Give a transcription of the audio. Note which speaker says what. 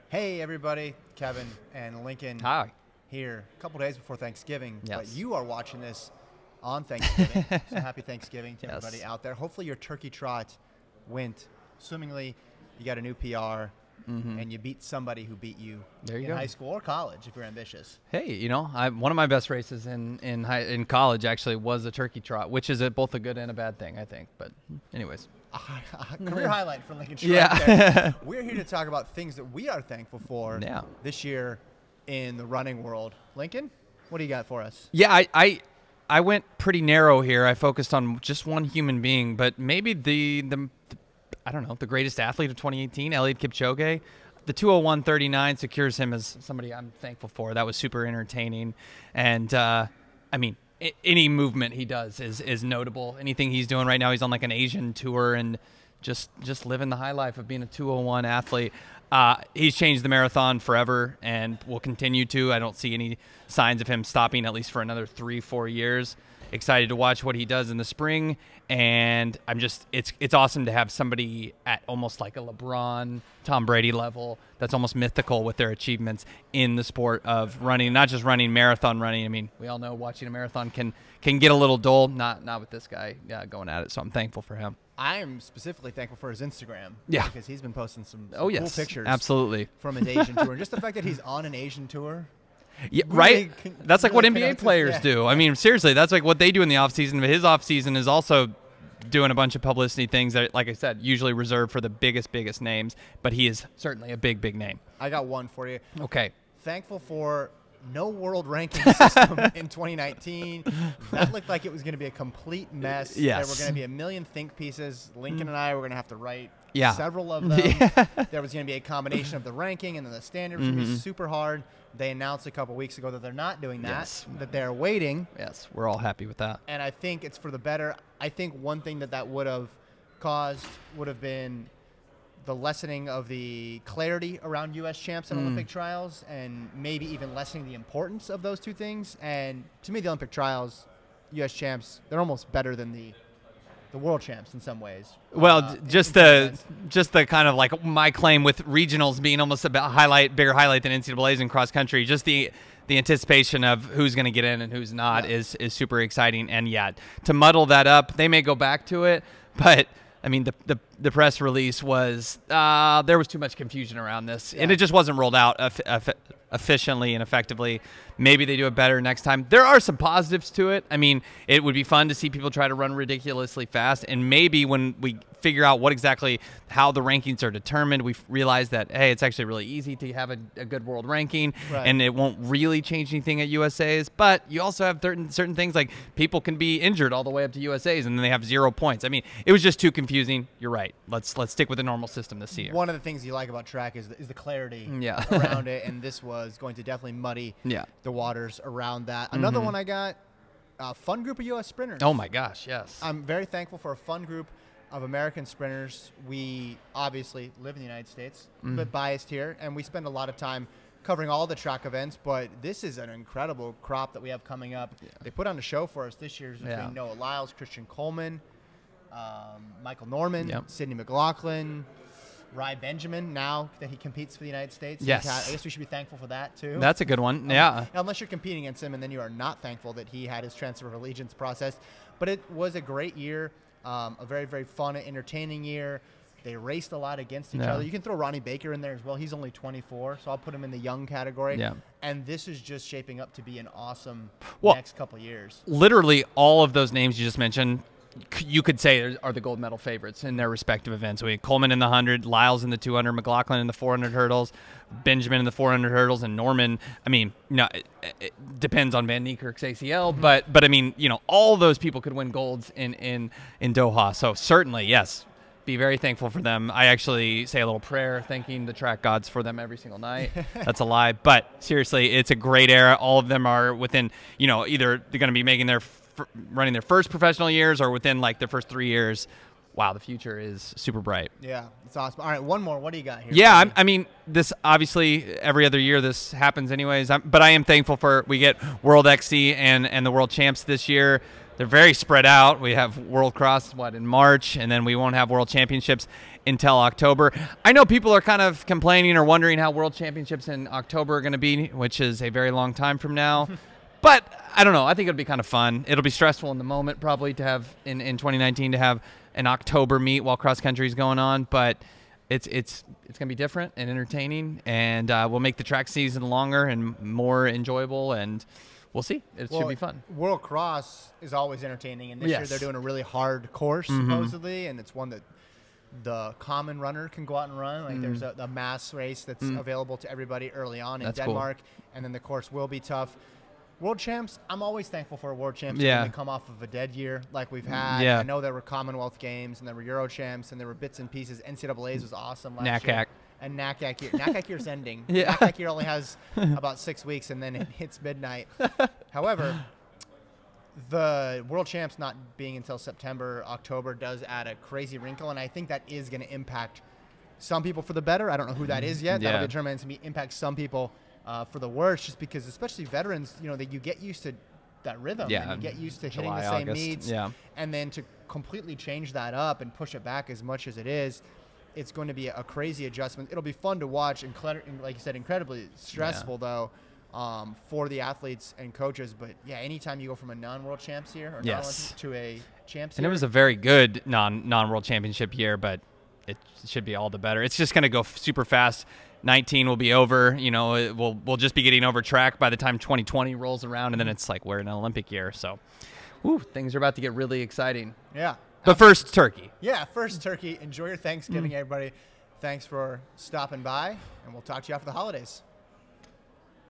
Speaker 1: Hey, everybody. Kevin and Lincoln
Speaker 2: Hi.
Speaker 1: here a couple days before Thanksgiving.
Speaker 2: Yes.
Speaker 1: But you are watching this on Thanksgiving. So happy Thanksgiving to
Speaker 2: Yes.
Speaker 1: everybody out there. Hopefully your turkey trot went swimmingly. You got a new PR, and you beat somebody who beat you
Speaker 2: There you
Speaker 1: in
Speaker 2: go.
Speaker 1: high school or college if you're ambitious.
Speaker 2: Hey, you know, one of my best races in college actually was a turkey trot, which is both a good and a bad thing, I think. But anyways.
Speaker 1: Career highlight for Lincoln Schreiber.
Speaker 2: Yeah.
Speaker 1: There. We're here to talk about things that we are thankful for this year in the running world. Lincoln, what do you got for us?
Speaker 2: Yeah, I went pretty narrow here. I focused on just one human being, but maybe the I don't know, the greatest athlete of 2018, Elliot Kipketer. The 2:01:39 secures him as somebody I'm thankful for. That was super entertaining. And, I mean, any movement he does is notable. Anything he's doing right now, he's on like an Asian tour and just living the high life of being a 2:01 athlete. He's changed the marathon forever and will continue to. I don't see any signs of him stopping at least for another 3-4 years. Excited to watch what he does in the spring, and it's awesome to have somebody at almost like a LeBron, Tom Brady level that's almost mythical with their achievements in the sport of running, not just running, marathon running. I mean, we all know watching a marathon can get a little dull, not with this guy going at it, so I'm thankful for him.
Speaker 1: I am specifically thankful for his Instagram.
Speaker 2: Yeah.
Speaker 1: Because he's been posting some
Speaker 2: Oh,
Speaker 1: cool
Speaker 2: yes,
Speaker 1: pictures
Speaker 2: absolutely.
Speaker 1: from his Asian tour. And just the fact that he's on an Asian tour.
Speaker 2: Yeah,
Speaker 1: Really
Speaker 2: right? That's like what
Speaker 1: really
Speaker 2: NBA
Speaker 1: connects us,
Speaker 2: players
Speaker 1: yeah.
Speaker 2: do. I mean, seriously, that's like what they do in the offseason. But his offseason is also doing a bunch of publicity things that, like I said, usually reserved for the biggest names. But he is certainly a big name.
Speaker 1: I got one for you.
Speaker 2: Okay.
Speaker 1: Thankful for no world ranking system in 2019. That looked like it was going to be a complete mess.
Speaker 2: Yes.
Speaker 1: There were going to be a million think pieces. Lincoln and I were going to have to write several of them. There was going to be a combination of the ranking and then the standard was going to be super hard. They announced a couple weeks ago that they're not doing that, that they're waiting.
Speaker 2: Yes, we're all happy with that.
Speaker 1: And I think it's for the better. I think one thing that would have caused would have been the lessening of the clarity around U.S. champs and Olympic trials, and maybe even lessening the importance of those two things. And to me, the Olympic trials, U.S. champs, they're almost better than the world champs in some ways.
Speaker 2: Well, just the kind of like my claim with regionals being almost a bigger highlight than NCAA's in cross country. Just the anticipation of who's going to get in and who's not is super exciting. And to muddle that up, they may go back to it, but I mean the press release was there was too much confusion around this, and it just wasn't rolled out efficiently and effectively. Maybe they do it better next time. There are some positives to it. I mean, it would be fun to see people try to run ridiculously fast, and maybe when we figure out how the rankings are determined, we realize that, hey, it's actually really easy to have a good world ranking, and it won't really change anything at USA's. But you also have certain things like people can be injured all the way up to USA's, and then they have 0 points. I mean, it was just too confusing. You're right. Let's stick with the normal system this year.
Speaker 1: One of the things you like about track is the clarity around it, and this was going to definitely muddy the waters around that. Another one I got, a fun group of U.S. sprinters.
Speaker 2: Oh, my gosh, yes.
Speaker 1: I'm very thankful for a fun group of American sprinters. We obviously live in the United States, a bit biased here, and we spend a lot of time covering all the track events, but this is an incredible crop that we have coming up. They put on a show for us this year between Noah Lyles, Christian Coleman, Michael Norman, Sidney McLaughlin, Rai Benjamin, now that he competes for the United States.
Speaker 2: Yes.
Speaker 1: I guess we should be thankful for that, too.
Speaker 2: That's a good one, yeah.
Speaker 1: Unless you're competing against him, and then you are not thankful that he had his transfer of allegiance processed. But it was a great year, a very, very fun and entertaining year. They raced a lot against each other. You can throw Ronnie Baker in there as well. He's only 24, so I'll put him in the young category. Yeah. And this is just shaping up to be an awesome next couple years. Literally
Speaker 2: all of those names you just mentioned, you could say are the gold medal favorites in their respective events. We had Coleman in the 100, Lyles in the 200, McLaughlin in the 400 hurdles, Benjamin in the 400 hurdles, and Norman. I mean, it depends on Van Niekerk's ACL, but I mean, all those people could win golds in Doha. So certainly, yes, be very thankful for them. I actually say a little prayer thanking the track gods for them every single night. That's a lie, but seriously, it's a great era. All of them are within, either they're going to be making running their first professional years or within like their first 3 years. Wow, the future is super bright. Yeah, it's awesome. All right, one more. What do you got here? Yeah, I mean, this obviously every other year this happens anyways, but I am thankful we get World XC and the World Champs this year. they're very spread out. We have World Cross, in March, and then we won't have World Championships until October. I know people are kind of complaining or wondering how World Championships in October are going to be, which is a very long time from now. But I don't know. I think it'll be kind of fun. It'll be stressful in the moment probably to have, in 2019, to have an October meet while cross-country is going on. But it's going to be different and entertaining, and we'll make the track season longer and more enjoyable, and we'll see. It should be fun.
Speaker 1: World Cross is always entertaining, and this year they're doing a really hard course, supposedly, and it's one that the common runner can go out and run. Like there's a mass race that's available to everybody early on in Denmark, and then the course will be tough. World Champs, I'm always thankful for a World Champs when they come off of a dead year like we've had. I know there were Commonwealth Games, and there were Euro Champs, and there were bits and pieces. NCAA's was awesome last year. And NACAC year. NACAC year's ending. NACAC year only has about 6 weeks, and then it hits midnight. However, the World Champs not being until September, October does add a crazy wrinkle, and I think that is going to impact some people for the better. I don't know who that is yet. That'll determine it's going to impact some people for the worse, just because especially veterans, that you get used to that rhythm. And you get used to hitting the same meets. And then to completely change that up and push it back as much as it is, it's going to be a crazy adjustment. It'll be fun to watch, and like you said, incredibly stressful though for the athletes and coaches. But anytime you go from a non-world champs year or to a champs year.
Speaker 2: And it was a very good non-world championship year, but it should be all the better. It's just going to go super fast. 19 will be over. We'll just be getting over track by the time 2020 rolls around, and then it's like we're in an Olympic year. So, things are about to get really exciting.
Speaker 1: Yeah.
Speaker 2: But first, turkey.
Speaker 1: Yeah, first turkey. Enjoy your Thanksgiving, everybody. Thanks for stopping by, and we'll talk to you after the holidays.